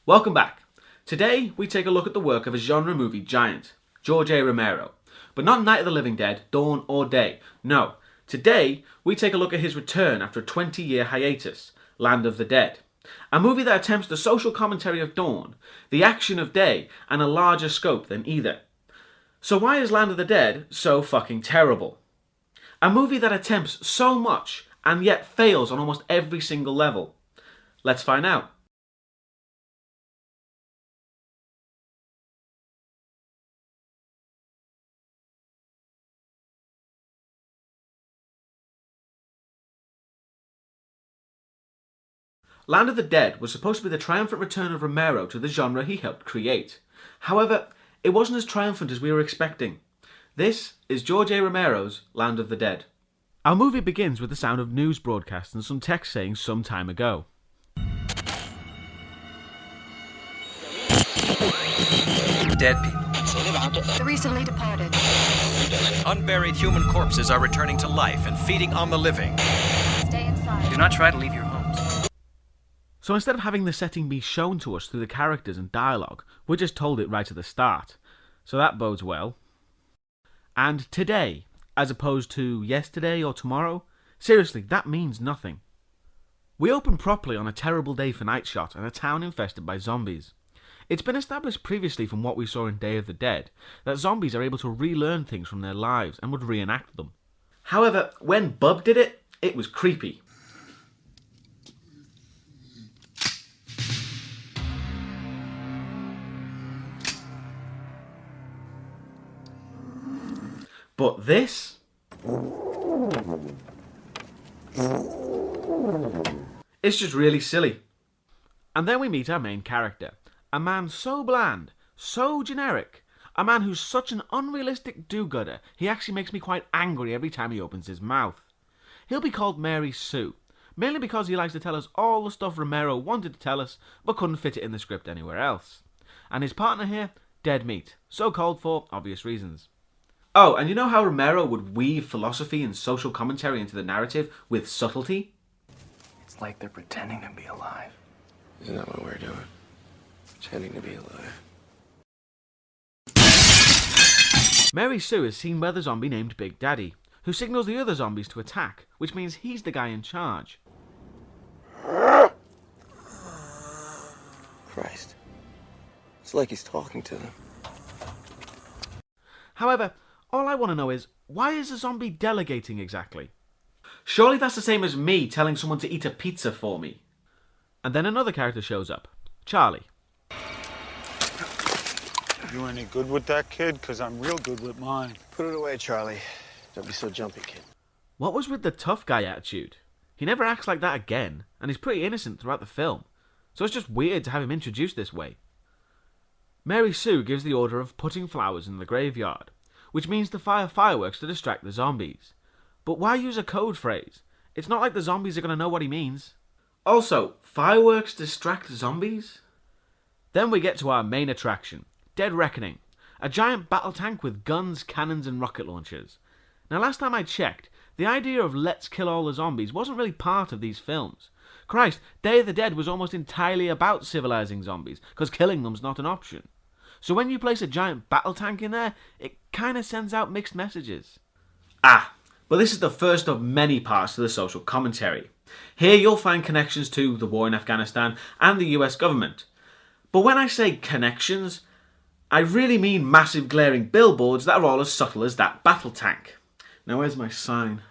Welcome back. Today we take a look at the work of a genre movie giant, George A Romero. But not Night of the Living Dead, Dawn or Day. No, today we take a look at his return after a 20-year hiatus, Land of the Dead. A movie that attempts the social commentary of Dawn, the action of Day, and a larger scope than either. So why is Land of the Dead so fucking terrible? A movie that attempts so much and yet fails on almost every single level. Let's find out. Land of the Dead was supposed to be the triumphant return of Romero to the genre he helped create. However, it wasn't as triumphant as we were expecting. This is George A. Romero's Land of the Dead. Our movie begins with the sound of news broadcasts and some text saying some time ago. Dead people. The recently departed. Unburied human corpses are returning to life and feeding on the living. Stay inside. Do not try to leave your homes. So instead of having the setting be shown to us through the characters and dialogue, we're just told it right at the start. So that bodes well. And today, as opposed to yesterday or tomorrow, seriously, that means nothing. We open properly on a terrible day for night shot and a town infested by zombies. It's been established previously from what we saw in Day of the Dead that zombies are able to relearn things from their lives and would reenact them. However, when Bub did it, it was creepy. But this? It's just really silly. And then we meet our main character. A man so bland, so generic. A man who's such an unrealistic do-gooder, he actually makes me quite angry every time he opens his mouth. He'll be called Mary Sue, mainly because he likes to tell us all the stuff Romero wanted to tell us, but couldn't fit it in the script anywhere else. And his partner here, Dead Meat, so called for obvious reasons. Oh, and you know how Romero would weave philosophy and social commentary into the narrative with subtlety? It's like they're pretending to be alive. Isn't that what we're doing? Pretending to be alive. Mary Sue is seen by the zombie named Big Daddy, who signals the other zombies to attack, which means he's the guy in charge. Christ. It's like he's talking to them. However, all I want to know is, why is a zombie delegating exactly? Surely that's the same as me telling someone to eat a pizza for me. And then another character shows up, Charlie. You any good with that, kid? Because I'm real good with mine. Put it away, Charlie. Don't be so jumpy, kid. What was with the tough guy attitude? He never acts like that again, and he's pretty innocent throughout the film, so it's just weird to have him introduced this way. Mary Sue gives the order of putting flowers in the graveyard, which means to fire fireworks to distract the zombies. But why use a code phrase? It's not like the zombies are going to know what he means. Also, fireworks distract zombies? Then we get to our main attraction, Dead Reckoning, a giant battle tank with guns, cannons and rocket launchers. Now last time I checked, the idea of let's kill all the zombies wasn't really part of these films. Christ, Day of the Dead was almost entirely about civilizing zombies, because killing them's not an option. So when you place a giant battle tank in there, it kinda sends out mixed messages. But this is the first of many parts to the social commentary. Here you'll find connections to the war in Afghanistan and the US government. But when I say connections, I really mean massive glaring billboards that are all as subtle as that battle tank. Now where's my sign?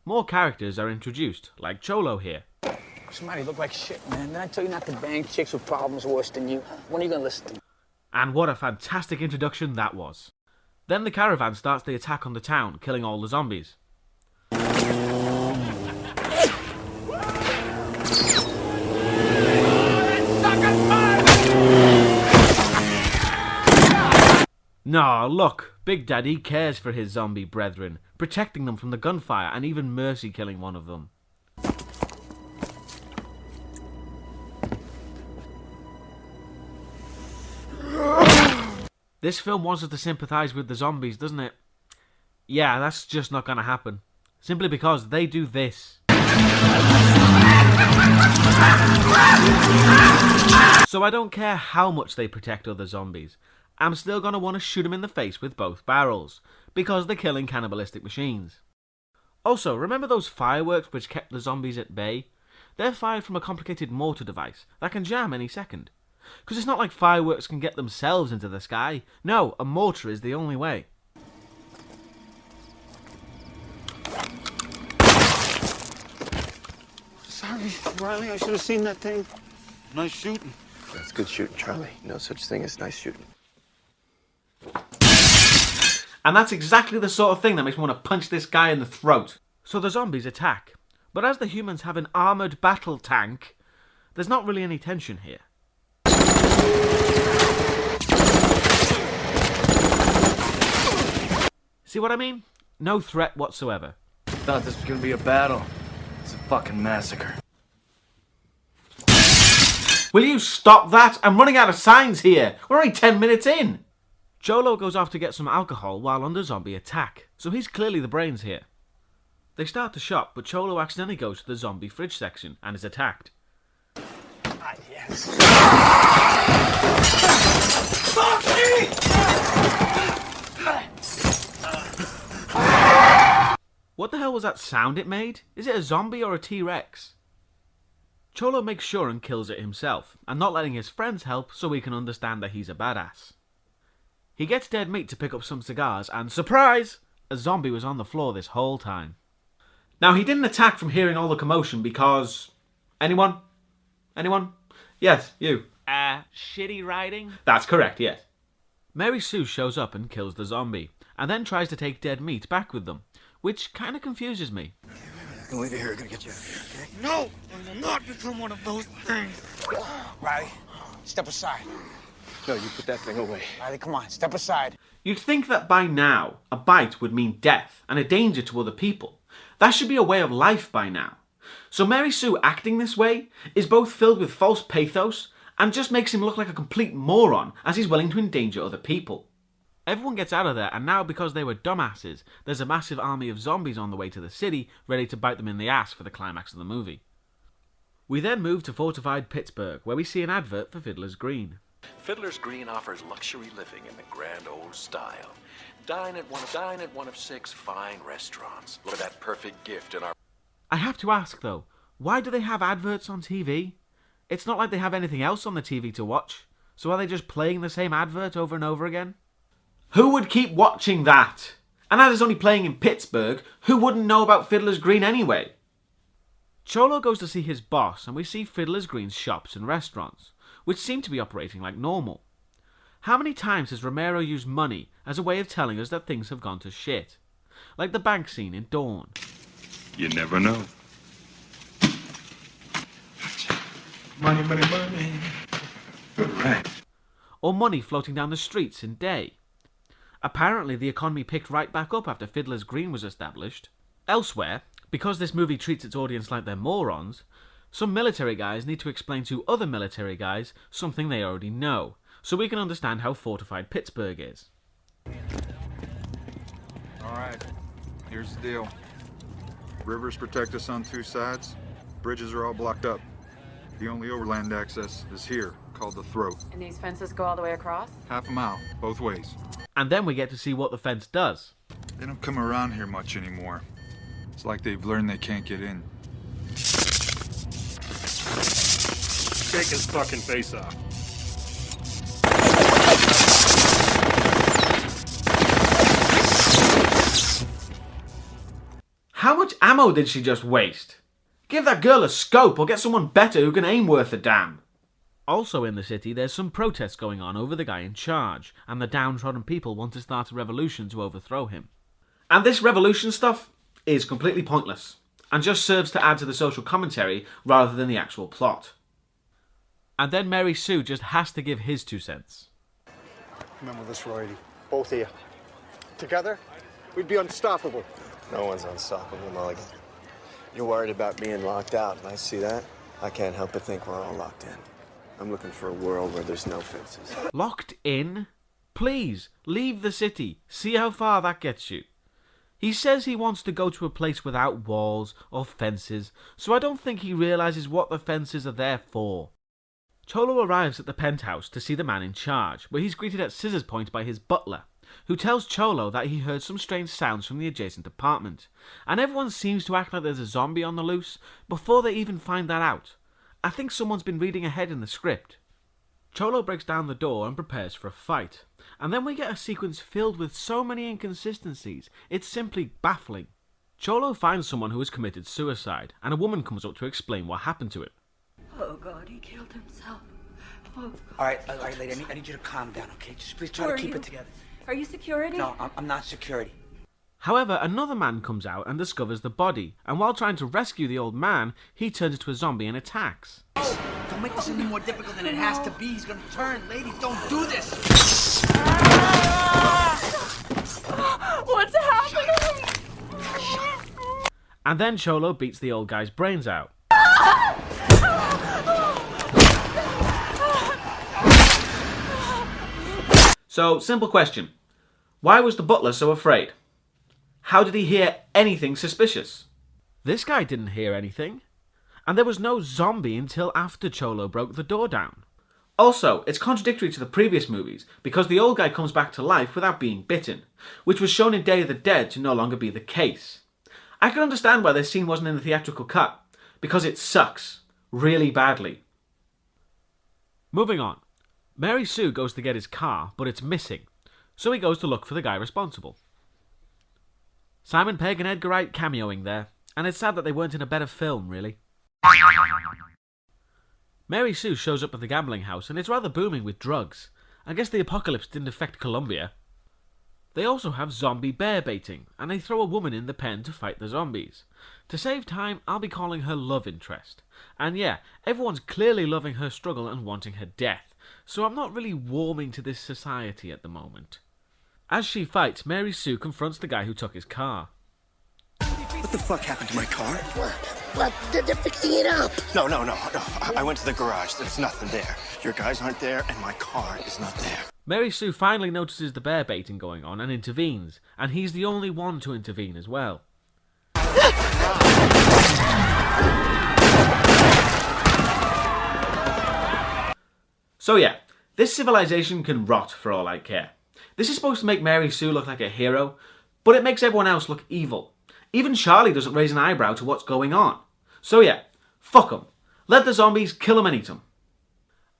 More characters are introduced, like Cholo here. Somebody look like shit, man. Did I tell you not to bang chicks with problems worse than you? When are you gonna listen to me? And what a fantastic introduction that was. Then the caravan starts the attack on the town, killing all the zombies. No, look, Big Daddy cares for his zombie brethren, protecting them from the gunfire and even mercy killing one of them. This film wants us to sympathise with the zombies, doesn't it? Yeah, that's just not going to happen. Simply because they do this. So I don't care how much they protect other zombies, I'm still going to want to shoot them in the face with both barrels, because they're killing cannibalistic machines. Also, remember those fireworks which kept the zombies at bay? They're fired from a complicated mortar device that can jam any second. Because it's not like fireworks can get themselves into the sky. No, a mortar is the only way. Sorry, Riley, I should have seen that thing. Nice shooting. That's good shooting, Charlie. No such thing as nice shooting. And that's exactly the sort of thing that makes me want to punch this guy in the throat. So the zombies attack. But as the humans have an armoured battle tank, there's not really any tension here. See what I mean? No threat whatsoever. Thought this was gonna be a battle. It's a fucking massacre. Will you stop that? I'm running out of signs here. We're only 10 minutes in. Jolo goes off to get some alcohol while under zombie attack, so he's clearly the brains here. They start to shop, but Cholo accidentally goes to the zombie fridge section and is attacked. Ah, yes. What the hell was that sound it made? Is it a zombie or a T-Rex? Cholo makes sure and kills it himself, and not letting his friends help so he can understand that he's a badass. He gets dead meat to pick up some cigars, and surprise! A zombie was on the floor this whole time. Now, he didn't attack from hearing all the commotion because... Anyone? Anyone? Yes, you. Shitty writing? That's correct, yes. Mary Sue shows up and kills the zombie, and then tries to take dead meat back with them, which kind of confuses me. I'm gonna leave you here. I'm gonna get you out of here, okay? No, I will not become one of those things. Riley, step aside. No, you put that thing away. Riley, come on, step aside. You'd think that by now, a bite would mean death and a danger to other people. That should be a way of life by now. So Mary Sue acting this way is both filled with false pathos and just makes him look like a complete moron as he's willing to endanger other people. Everyone gets out of there, and now because they were dumbasses, there's a massive army of zombies on the way to the city, ready to bite them in the ass for the climax of the movie. We then move to fortified Pittsburgh, where we see an advert for Fiddler's Green. Fiddler's Green offers luxury living in the grand old style. Dine at one of 6 fine restaurants. Look at that perfect gift in our... I have to ask though, why do they have adverts on TV? It's not like they have anything else on the TV to watch, so are they just playing the same advert over and over again? Who would keep watching that? And as it's only playing in Pittsburgh, who wouldn't know about Fiddler's Green anyway? Cholo goes to see his boss, and we see Fiddler's Green's shops and restaurants, which seem to be operating like normal. How many times has Romero used money as a way of telling us that things have gone to shit? Like the bank scene in Dawn. You never know. Money, money, money. Right. Or money floating down the streets in Day. Apparently the economy picked right back up after Fiddler's Green was established. Elsewhere, because this movie treats its audience like they're morons, some military guys need to explain to other military guys something they already know, so we can understand how fortified Pittsburgh is. Alright, here's the deal. Rivers protect us on 2 sides. Bridges are all blocked up. The only overland access is here, called the Throat. And these fences go all the way across? Half a mile, both ways. And then we get to see what the fence does. They don't come around here much anymore. It's like they've learned they can't get in. Shake his fucking face off. How much ammo did she just waste? Give that girl a scope or get someone better who can aim worth a damn. Also in the city, there's some protests going on over the guy in charge, and the downtrodden people want to start a revolution to overthrow him. And this revolution stuff is completely pointless, and just serves to add to the social commentary rather than the actual plot. And then Mary Sue just has to give his 2 cents. Remember this, Roy. Both of you. Together, we'd be unstoppable. No one's unstoppable, Mulligan. You're worried about being locked out, and I see that. I can't help but think we're all locked in. I'm looking for a world where there's no fences. Locked in? Please, leave the city. See how far that gets you. He says he wants to go to a place without walls or fences, so I don't think he realises what the fences are there for. Cholo arrives at the penthouse to see the man in charge, where he's greeted at scissors point by his butler, who tells Cholo that he heard some strange sounds from the adjacent apartment, and everyone seems to act like there's a zombie on the loose before they even find that out. I think someone's been reading ahead in the script. Cholo breaks down the door and prepares for a fight, and then we get a sequence filled with so many inconsistencies, it's simply baffling. Cholo finds someone who has committed suicide, and a woman comes up to explain what happened to him. Oh, God, he killed himself. Oh. All right, lady, I need you to calm down, okay? Just please try to keep it together. Are you security? No, I'm not security. However, another man comes out and discovers the body, and while trying to rescue the old man, he turns into a zombie and attacks. Don't make this any more difficult than it has to be. He's gonna turn. Lady, don't do this. What's happening? And then Cholo beats the old guy's brains out. So, simple question. Why was the butler so afraid? How did he hear anything suspicious? This guy didn't hear anything. And there was no zombie until after Cholo broke the door down. Also, it's contradictory to the previous movies, because the old guy comes back to life without being bitten, which was shown in Day of the Dead to no longer be the case. I can understand why this scene wasn't in the theatrical cut, because it sucks. Really badly. Moving on. Mary Sue goes to get his car, but it's missing, so he goes to look for the guy responsible. Simon Pegg and Edgar Wright cameoing there, and it's sad that they weren't in a better film, really. Mary Sue shows up at the gambling house, and it's rather booming with drugs. I guess the apocalypse didn't affect Colombia. They also have zombie bear baiting, and they throw a woman in the pen to fight the zombies. To save time, I'll be calling her love interest. And yeah, everyone's clearly loving her struggle and wanting her death, so I'm not really warming to this society at the moment. As she fights, Mary Sue confronts the guy who took his car. What the fuck happened to my car? What? They're fixing it up. No. I went to the garage. There's nothing there. Your guys aren't there, and my car is not there. Mary Sue finally notices the bear baiting going on and intervenes, and he's the only one to intervene as well. So yeah, this civilization can rot for all I care. This is supposed to make Mary Sue look like a hero, but it makes everyone else look evil. Even Charlie doesn't raise an eyebrow to what's going on. So yeah, fuck them. Let the zombies kill them and eat them.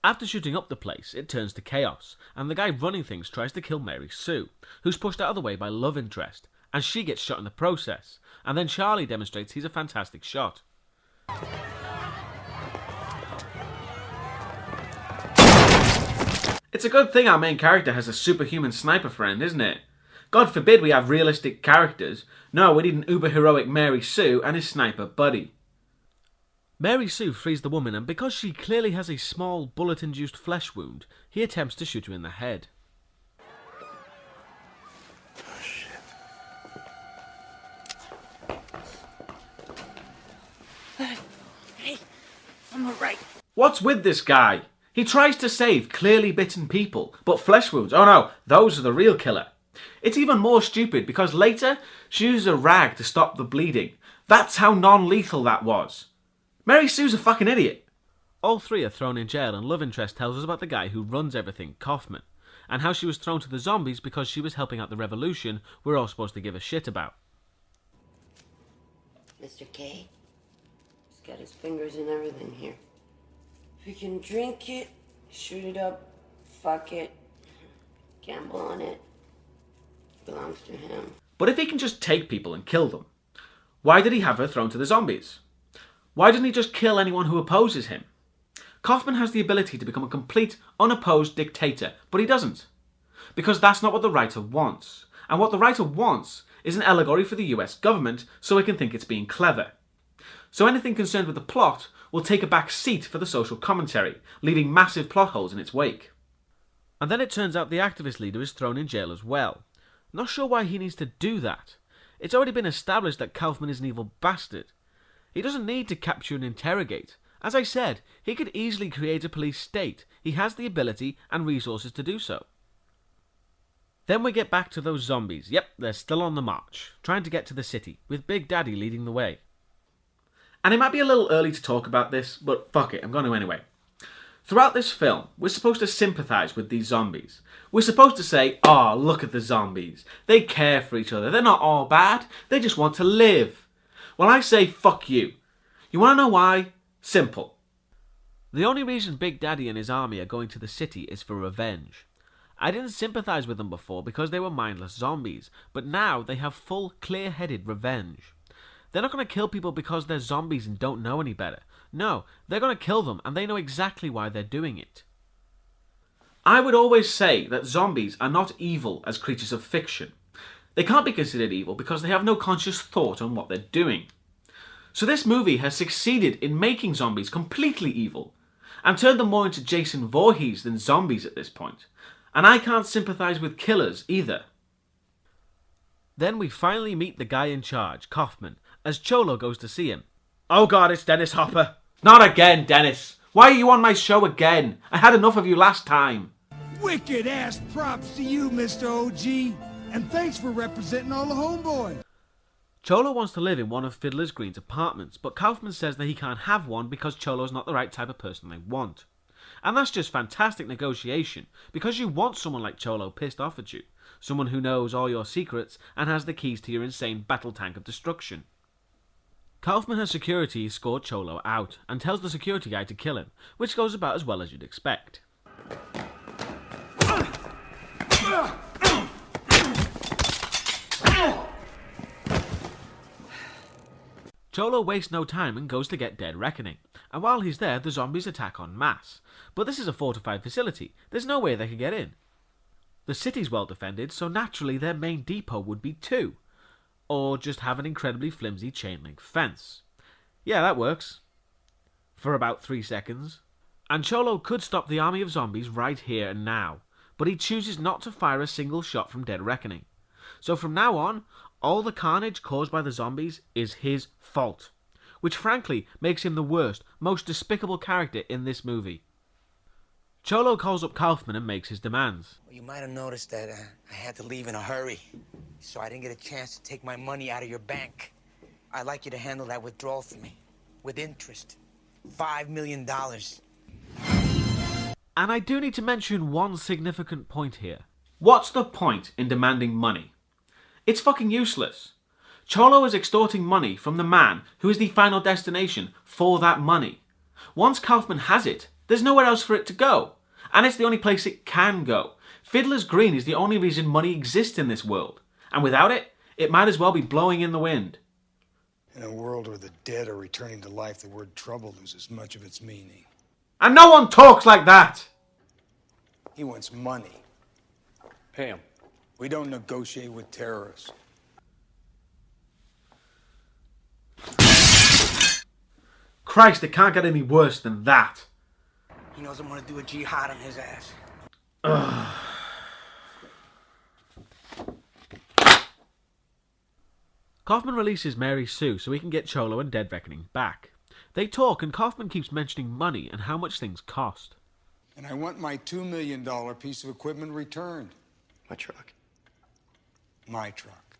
After shooting up the place, it turns to chaos, and the guy running things tries to kill Mary Sue, who's pushed out of the way by love interest, and she gets shot in the process, and then Charlie demonstrates he's a fantastic shot. It's a good thing our main character has a superhuman sniper friend, isn't it? God forbid we have realistic characters. No, we need an uber-heroic Mary Sue and his sniper buddy. Mary Sue frees the woman, and because she clearly has a small bullet-induced flesh wound, he attempts to shoot her in the head. Oh, shit. Hey, I'm alright. What's with this guy? He tries to save clearly bitten people, but flesh wounds, oh no, those are the real killer. It's even more stupid because later, she uses a rag to stop the bleeding. That's how non-lethal that was. Mary Sue's a fucking idiot. All three are thrown in jail, and love interest tells us about the guy who runs everything, Kaufman, and how she was thrown to the zombies because she was helping out the revolution we're all supposed to give a shit about. Mr. K, he's got his fingers in everything here. If he can drink it, shoot it up, fuck it, gamble on it, it belongs to him. But if he can just take people and kill them, why did he have her thrown to the zombies? Why didn't he just kill anyone who opposes him? Kaufman has the ability to become a complete, unopposed dictator, but he doesn't. Because that's not what the writer wants. And what the writer wants is an allegory for the US government so he can think it's being clever. So anything concerned with the plot will take a back seat for the social commentary, leaving massive plot holes in its wake. And then it turns out the activist leader is thrown in jail as well. Not sure why he needs to do that. It's already been established that Kaufman is an evil bastard. He doesn't need to capture and interrogate. As I said, he could easily create a police state. He has the ability and resources to do so. Then we get back to those zombies. Yep, they're still on the march, trying to get to the city, with Big Daddy leading the way. And it might be a little early to talk about this, but fuck it, I'm going to anyway. Throughout this film, we're supposed to sympathise with these zombies. We're supposed to say, "Oh, look at the zombies. They care for each other. They're not all bad. They just want to live." Well, I say, fuck you. You want to know why? Simple. The only reason Big Daddy and his army are going to the city is for revenge. I didn't sympathise with them before because they were mindless zombies, but now they have full, clear-headed revenge. They're not going to kill people because they're zombies and don't know any better. No, they're going to kill them and they know exactly why they're doing it. I would always say that zombies are not evil as creatures of fiction. They can't be considered evil because they have no conscious thought on what they're doing. So this movie has succeeded in making zombies completely evil and turned them more into Jason Voorhees than zombies at this point. And I can't sympathise with killers either. Then we finally meet the guy in charge, Kaufman, as Cholo goes to see him. "Oh God, it's Dennis Hopper." "Not again, Dennis. Why are you on my show again? I had enough of you last time." Wicked ass props to you, Mr. OG. And thanks for representing all the homeboys. Cholo wants to live in one of Fiddler's Green's apartments, but Kaufman says that he can't have one because Cholo's not the right type of person they want. And that's just fantastic negotiation, because you want someone like Cholo pissed off at you. Someone who knows all your secrets and has the keys to your insane battle tank of destruction. Kaufman has security escort Cholo out and tells the security guy to kill him, which goes about as well as you'd expect. Cholo wastes no time and goes to get Dead Reckoning, and while he's there, the zombies attack en masse. But this is a fortified facility. There's no way they could get in. The city's well defended, so naturally their main depot would be too. Or just have an incredibly flimsy chain link fence. Yeah, that works. For about 3 seconds. And Cholo could stop the army of zombies right here and now, but he chooses not to fire a single shot from Dead Reckoning. So from now on, all the carnage caused by the zombies is his fault, which frankly makes him the worst, most despicable character in this movie. Cholo calls up Kaufman and makes his demands. Well, you might have noticed that I had to leave in a hurry, so I didn't get a chance to take my money out of your bank. I'd like you to handle that withdrawal for me, with interest. $5 million. And I do need to mention one significant point here. What's the point in demanding money? It's fucking useless. Cholo is extorting money from the man who is the final destination for that money. Once Kaufman has it, there's nowhere else for it to go. And it's the only place it can go. Fiddler's Green is the only reason money exists in this world. And without it, it might as well be blowing in the wind. In a world where the dead are returning to life, the word trouble loses much of its meaning. And no one talks like that! He wants money. Pay him. We don't negotiate with terrorists. Christ, it can't get any worse than that. He knows I'm gonna do a jihad on his ass. Kaufman releases Mary Sue so he can get Cholo and Dead Reckoning back. They talk and Kaufman keeps mentioning money and how much things cost. And I want my $2 million piece of equipment returned. My truck. My truck.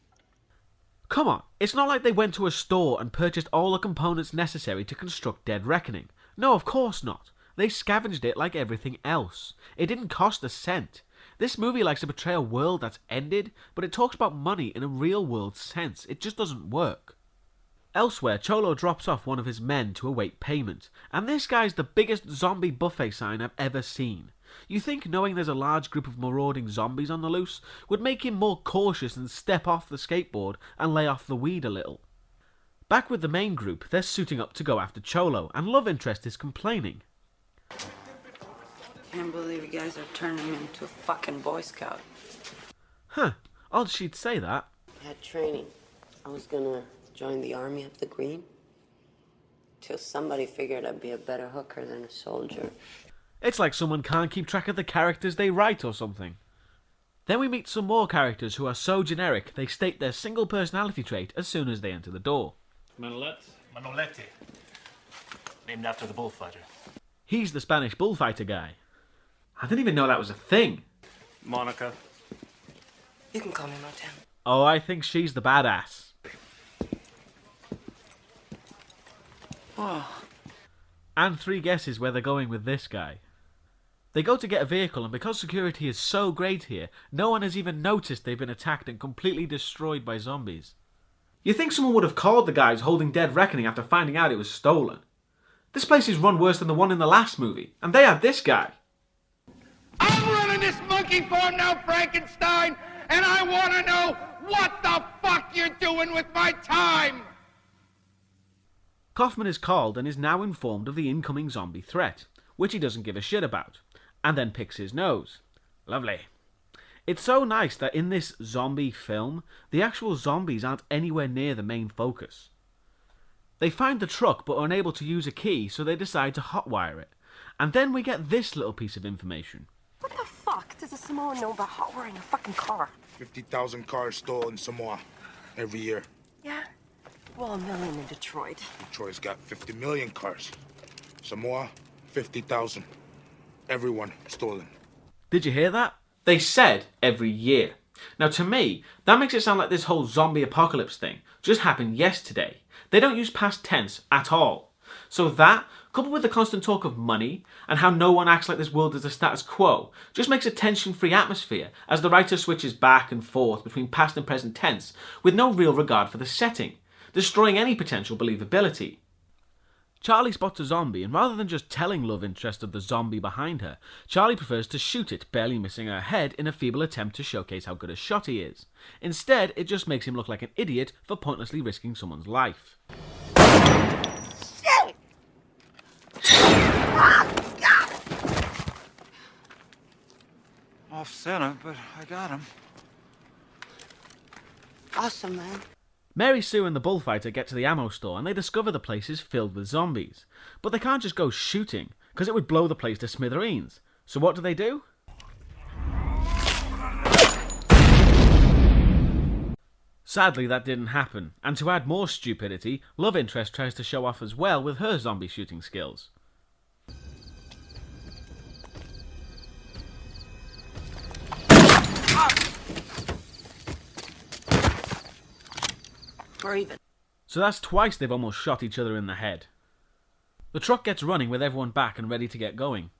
Come on, it's not like they went to a store and purchased all the components necessary to construct Dead Reckoning. No, of course not. They scavenged it like everything else. It didn't cost a cent. This movie likes to portray a world that's ended, but it talks about money in a real-world sense. It just doesn't work. Elsewhere, Cholo drops off one of his men to await payment, and this guy's the biggest zombie buffet sign I've ever seen. You think knowing there's a large group of marauding zombies on the loose would make him more cautious and step off the skateboard and lay off the weed a little. Back with the main group, they're suiting up to go after Cholo, and love interest is complaining. Can't believe you guys are turning me into a fucking Boy Scout. Huh, odd she'd say that. Had training. I was gonna join the army of the green. Till somebody figured I'd be a better hooker than a soldier. It's like someone can't keep track of the characters they write or something. Then we meet some more characters who are so generic they state their single personality trait as soon as they enter the door. Manolete. Named after the bullfighter. He's the Spanish bullfighter guy. I didn't even know that was a thing. Monica. You can call me Martin. Oh, I think she's the badass. Oh. And 3 guesses where they're going with this guy. They go to get a vehicle, and because security is so great here, no one has even noticed they've been attacked and completely destroyed by zombies. You think someone would have called the guys holding Dead Reckoning after finding out it was stolen. This place is run worse than the one in the last movie, and they had this guy. I'm running this monkey farm now, Frankenstein, and I want to know what the fuck you're doing with my time! Kaufman is called and is now informed of the incoming zombie threat, which he doesn't give a shit about, and then picks his nose. Lovely. It's so nice that in this zombie film, the actual zombies aren't anywhere near the main focus. They find the truck but are unable to use a key, so they decide to hotwire it. And then we get this little piece of information. What the fuck does a Samoan know about hotwiring a fucking car? 50,000 cars stolen in Samoa every year. Yeah? Well, 1 million in Detroit. Detroit's got 50 million cars. Samoa, 50,000. Everyone stolen. Did you hear that? They said every year. Now to me, that makes it sound like this whole zombie apocalypse thing just happened yesterday. They don't use past tense at all. So that, coupled with the constant talk of money, and how no one acts like this world is the status quo, just makes a tension-free atmosphere as the writer switches back and forth between past and present tense with no real regard for the setting, destroying any potential believability. Charlie spots a zombie, and rather than just telling love interest of the zombie behind her, Charlie prefers to shoot it, barely missing her head in a feeble attempt to showcase how good a shot he is. Instead, it just makes him look like an idiot for pointlessly risking someone's life. Shit! Off center, but I got him. Awesome, man. Mary Sue and the bullfighter get to the ammo store and they discover the place is filled with zombies. But they can't just go shooting, because it would blow the place to smithereens. So what do? Sadly, that didn't happen, and to add more stupidity, love interest tries to show off as well with her zombie shooting skills. Or even. So that's twice they've almost shot each other in the head. The truck gets running with everyone back and ready to get going.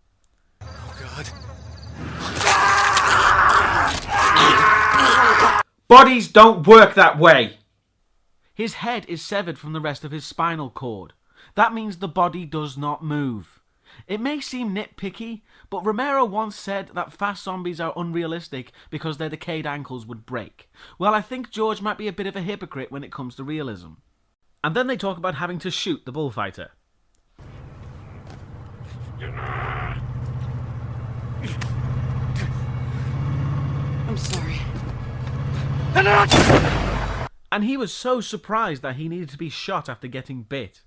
Oh, God. Bodies don't work that way! His head is severed from the rest of his spinal cord. That means the body does not move. It may seem nitpicky, but Romero once said that fast zombies are unrealistic because their decayed ankles would break. Well, I think George might be a bit of a hypocrite when it comes to realism. And then they talk about having to shoot the bullfighter. I'm sorry. And he was so surprised that he needed to be shot after getting bit.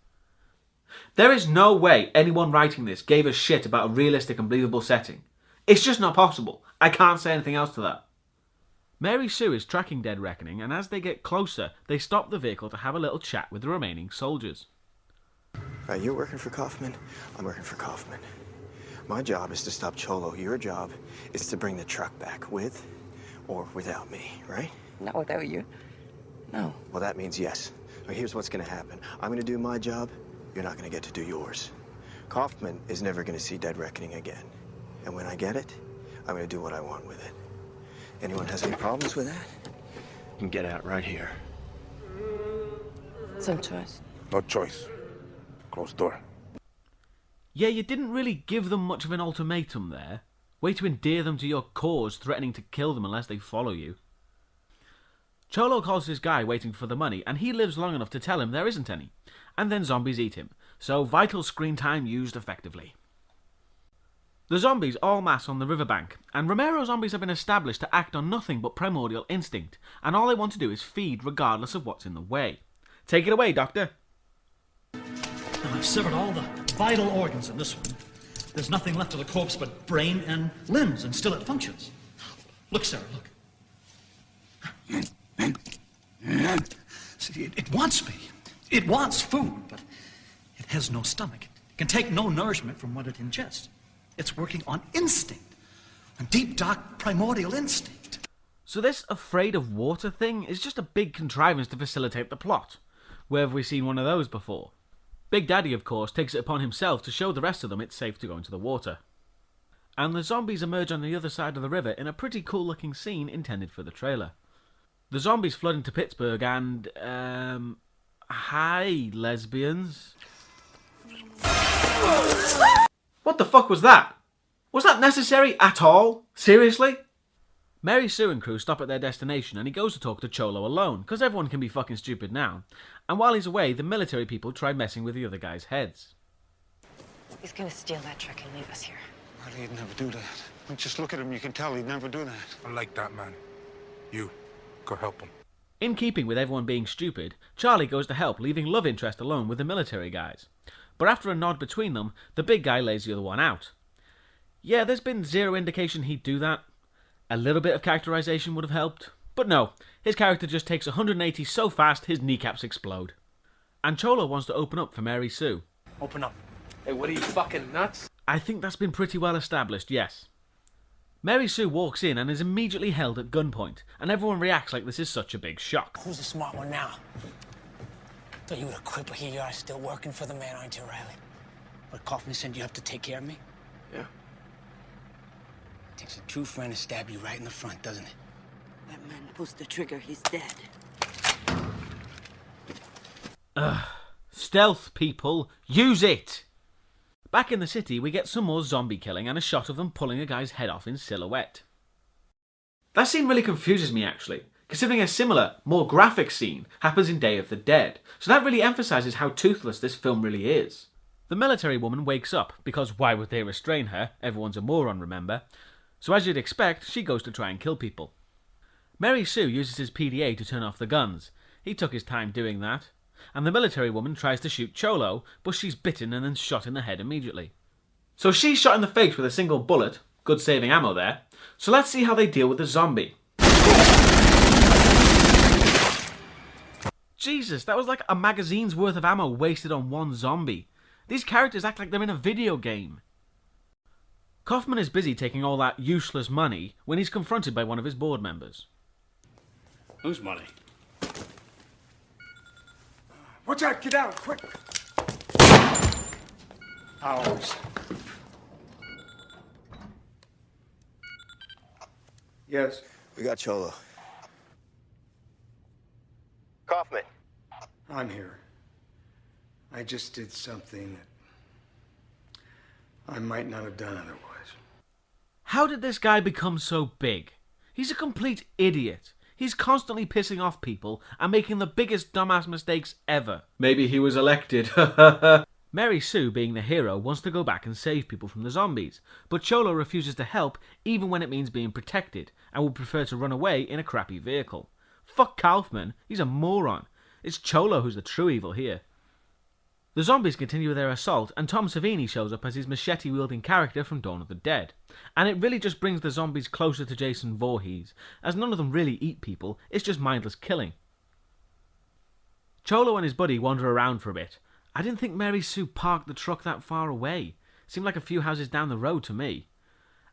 There is no way anyone writing this gave a shit about a realistic and believable setting. It's just not possible. I can't say anything else to that. Mary Sue is tracking Dead Reckoning, and as they get closer, they stop the vehicle to have a little chat with the remaining soldiers. Right, you're working for Kaufman, I'm working for Kaufman. My job is to stop Cholo. Your job is to bring the truck back with or without me, right? Not without you. No. Well, that means yes. Now, here's what's going to happen. I'm going to do my job. You're not going to get to do yours. Kaufman is never going to see Dead Reckoning again. And when I get it, I'm going to do what I want with it. Anyone has any problems with that? You can get out right here. Some choice. No choice. Closed door. Yeah, you didn't really give them much of an ultimatum there. Way to endear them to your cause, threatening to kill them unless they follow you. Cholo calls his guy waiting for the money, and he lives long enough to tell him there isn't any. And then zombies eat him, so vital screen time used effectively. The zombies all mass on the riverbank, and Romero zombies have been established to act on nothing but primordial instinct, and all they want to do is feed regardless of what's in the way. Take it away, Doctor. Now, I've severed all the vital organs in this one. There's nothing left of the corpse but brain and limbs, and still it functions. Look, Sarah, look. See, it wants me. It wants food, but it has no stomach. It can take no nourishment from what it ingests. It's working on instinct, on deep, dark, primordial instinct. So this afraid of water thing is just a big contrivance to facilitate the plot. Where have we seen one of those before? Big Daddy, of course, takes it upon himself to show the rest of them it's safe to go into the water. and the zombies emerge on the other side of the river in a pretty cool looking scene intended for the trailer. The zombies flood into Pittsburgh and, hi, lesbians. What the fuck was that? Was that necessary at all? Seriously? Mary Sue and crew stop at their destination and he goes to talk to Cholo alone, because everyone can be fucking stupid now. And while he's away, the military people try messing with the other guys' heads. He's gonna steal that truck and leave us here. Well, he'd never do that. I mean, just look at him, you can tell he'd never do that. I like that man. You, go help him. In keeping with everyone being stupid, Charlie goes to help, leaving love interest alone with the military guys. But after a nod between them, the big guy lays the other one out. Yeah, there's been zero indication he'd do that. A little bit of characterization would have helped. But no, his character just takes 180 so fast his kneecaps explode. And Cholo wants to open up for Mary Sue. Open up. Hey, what are you, fucking nuts? I think that's been pretty well established, yes. Mary Sue walks in and is immediately held at gunpoint, and everyone reacts like this is such a big shock. Who's the smart one now? Thought you would have quit, but here you are still working for the man, aren't you, Riley? But Kaufman sent you up to take care of me? Yeah. Takes a true friend to stab you right in the front, doesn't it? That man pulls the trigger, he's dead. Ugh. Stealth, people. Use it! Back in the city, we get some more zombie killing and a shot of them pulling a guy's head off in silhouette. That scene really confuses me, actually, considering a similar, more graphic scene happens in Day of the Dead, so that really emphasises how toothless this film really is. The military woman wakes up, because why would they restrain her? Everyone's a moron, remember? So as you'd expect, she goes to try and kill people. Mary Sue uses his PDA to turn off the guns. He took his time doing that. And the military woman tries to shoot Cholo, but she's bitten and then shot in the head immediately. So she's shot in the face with a single bullet. Good saving ammo there. So let's see how they deal with the zombie. Jesus, that was like a magazine's worth of ammo wasted on one zombie. These characters act like they're in a video game. Kaufman is busy taking all that useless money when he's confronted by one of his board members. Whose money? Watch out, get out, quick! Ours. Yes? We got Cholo. Kaufman. I'm here. I just did something that I might not have done otherwise. How did this guy become so big? He's a complete idiot. He's constantly pissing off people and making the biggest dumbass mistakes ever. Maybe he was elected. Mary Sue, being the hero, wants to go back and save people from the zombies, but Cholo refuses to help even when it means being protected and would prefer to run away in a crappy vehicle. Fuck Kaufman, he's a moron. It's Cholo who's the true evil here. The zombies continue their assault, and Tom Savini shows up as his machete-wielding character from Dawn of the Dead. And it really just brings the zombies closer to Jason Voorhees, as none of them really eat people, it's just mindless killing. Cholo and his buddy wander around for a bit. I didn't think Mary Sue parked the truck that far away. Seemed like a few houses down the road to me.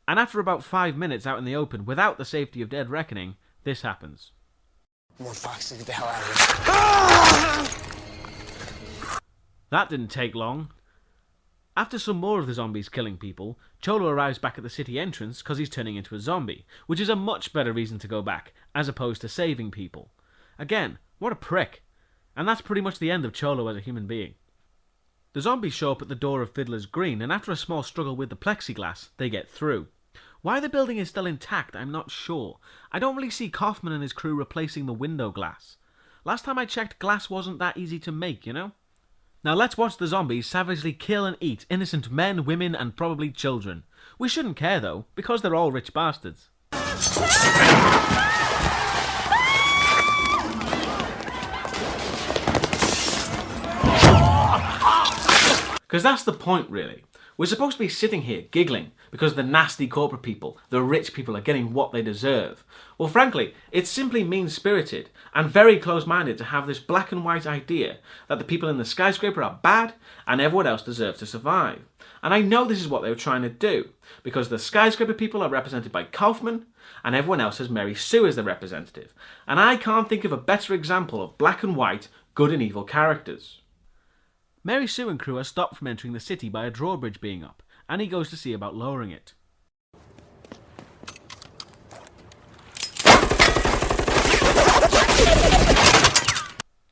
And after about 5 minutes out in the open, without the safety of Dead Reckoning, this happens. More Fox, get the hell out of here. That didn't take long. After some more of the zombies killing people, Cholo arrives back at the city entrance because he's turning into a zombie, which is a much better reason to go back, as opposed to saving people. Again, what a prick. And that's pretty much the end of Cholo as a human being. The zombies show up at the door of Fiddler's Green, and after a small struggle with the plexiglass, they get through. Why the building is still intact, I'm not sure. I don't really see Kaufman and his crew replacing the window glass. Last time I checked, glass wasn't that easy to make, you know? Now let's watch the zombies savagely kill and eat innocent men, women, and probably children. We shouldn't care though, because they're all rich bastards. Because that's the point, really. We're supposed to be sitting here giggling because the nasty corporate people, the rich people, are getting what they deserve. Well, frankly, it's simply mean-spirited and very close-minded to have this black and white idea that the people in the skyscraper are bad and everyone else deserves to survive. And I know this is what they were trying to do, because the skyscraper people are represented by Kaufman and everyone else has Mary Sue as their representative. And I can't think of a better example of black and white, good and evil characters. Mary Sue and crew are stopped from entering the city by a drawbridge being up, and he goes to see about lowering it.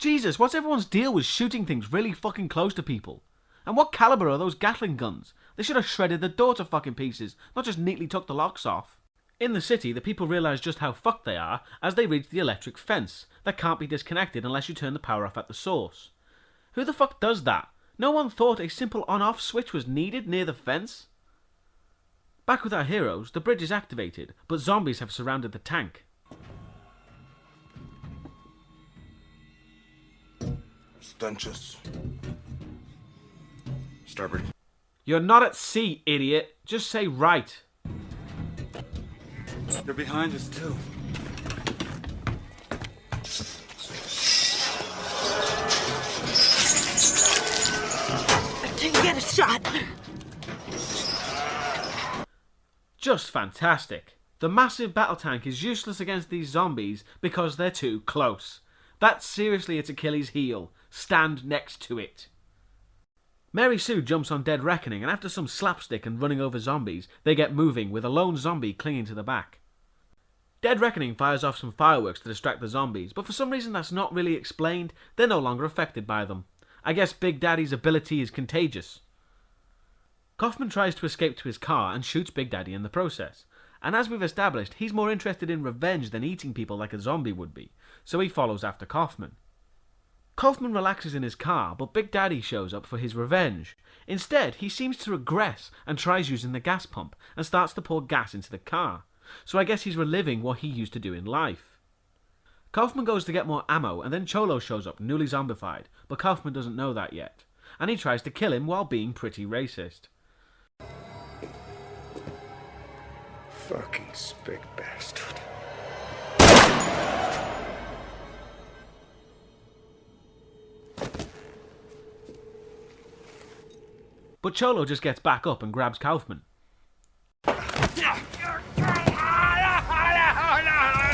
Jesus, what's everyone's deal with shooting things really fucking close to people? And what caliber are those Gatling guns? They should have shredded the door to fucking pieces, not just neatly took the locks off. In the city, the people realise just how fucked they are as they reach the electric fence that can't be disconnected unless you turn the power off at the source. Who the fuck does that? No one thought a simple on-off switch was needed near the fence? Back with our heroes, the bridge is activated, but zombies have surrounded the tank. Stenches. Starboard. You're not at sea, idiot. Just say right. They're behind us, too. I didn't get a shot. Just fantastic. The massive battle tank is useless against these zombies because they're too close. That's seriously its Achilles heel. Stand next to it. Mary Sue jumps on Dead Reckoning, and after some slapstick and running over zombies, they get moving with a lone zombie clinging to the back. Dead Reckoning fires off some fireworks to distract the zombies, but for some reason that's not really explained. They're no longer affected by them. I guess Big Daddy's ability is contagious. Kaufman tries to escape to his car and shoots Big Daddy in the process. And as we've established, he's more interested in revenge than eating people like a zombie would be, so he follows after Kaufman. Kaufman relaxes in his car, but Big Daddy shows up for his revenge. Instead, he seems to regress and tries using the gas pump and starts to pour gas into the car. So I guess he's reliving what he used to do in life. Kaufman goes to get more ammo, and then Cholo shows up, newly zombified, but Kaufman doesn't know that yet. And he tries to kill him while being pretty racist. Fucking spick bastard. But Cholo just gets back up and grabs Kaufman.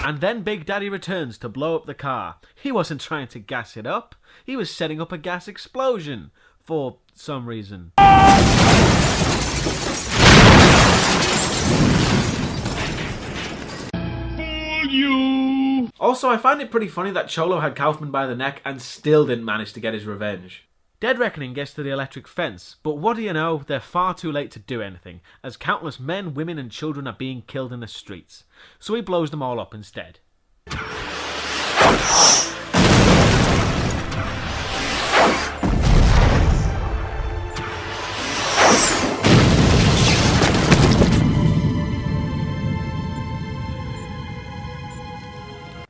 And then Big Daddy returns to blow up the car. He wasn't trying to gas it up. He was setting up a gas explosion. For some reason. Also, I find it pretty funny that Cholo had Kaufman by the neck and still didn't manage to get his revenge. Dead Reckoning gets to the electric fence, but what do you know, they're far too late to do anything, as countless men, women and children are being killed in the streets. So he blows them all up instead.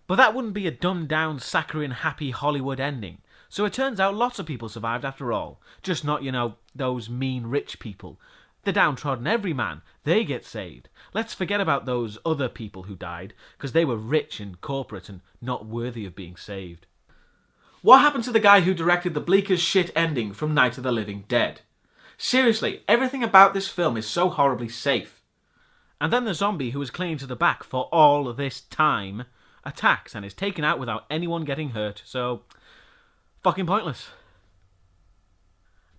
But that wouldn't be a dumbed-down, saccharine, happy Hollywood ending. So it turns out lots of people survived after all. Just not, you know, those mean rich people. The downtrodden everyman, they get saved. Let's forget about those other people who died, because they were rich and corporate and not worthy of being saved. What happened to the guy who directed the bleak as shit ending from Night of the Living Dead? Seriously, everything about this film is so horribly safe. And then the zombie who was clinging to the back for all this time attacks and is taken out without anyone getting hurt, so fucking pointless.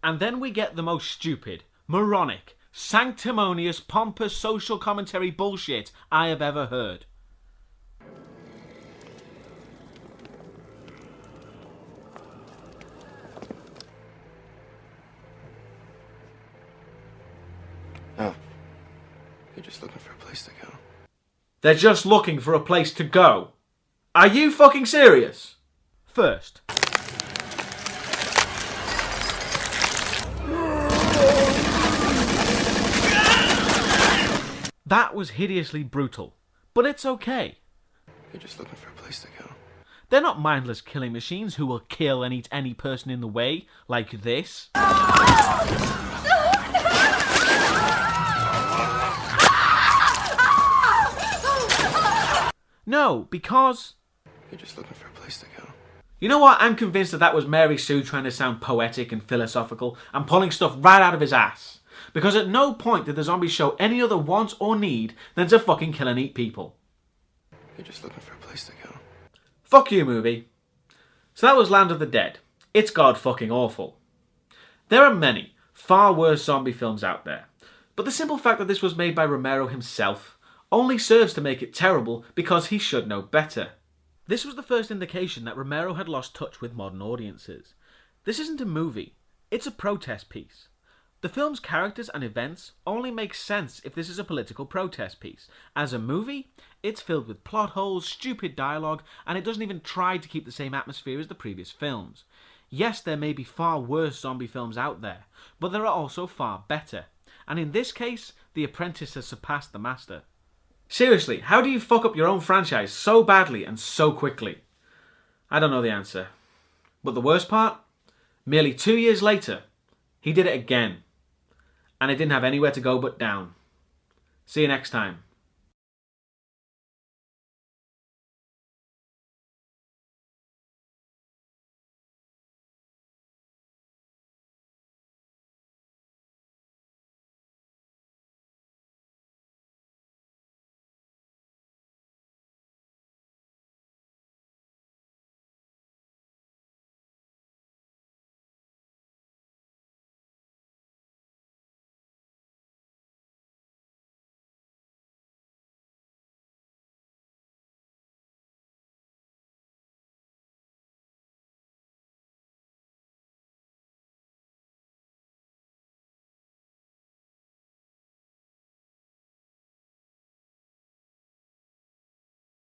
And then we get the most stupid, moronic, sanctimonious, pompous social commentary bullshit I have ever heard. Oh. You're just looking for a place to go. They're just looking for a place to go. Are you fucking serious? First, that was hideously brutal, but it's okay. You're just looking for a place to go. They're not mindless killing machines who will kill and eat any person in the way, like this. No, because you're just looking for a place to go. You know what? I'm convinced that was Mary Sue trying to sound poetic and philosophical and pulling stuff right out of his ass. Because at no point did the zombies show any other want or need than to fucking kill and eat people. You're just looking for a place to go. Fuck you, movie. So that was Land of the Dead. It's god fucking awful. There are many, far worse zombie films out there. But the simple fact that this was made by Romero himself only serves to make it terrible because he should know better. This was the first indication that Romero had lost touch with modern audiences. This isn't a movie, it's a protest piece. The film's characters and events only make sense if this is a political protest piece. As a movie, it's filled with plot holes, stupid dialogue, and it doesn't even try to keep the same atmosphere as the previous films. Yes, there may be far worse zombie films out there, but there are also far better. And in this case, The Apprentice has surpassed The Master. Seriously, how do you fuck up your own franchise so badly and so quickly? I don't know the answer. But the worst part? Merely 2 years later, he did it again. And it didn't have anywhere to go but down. See you next time.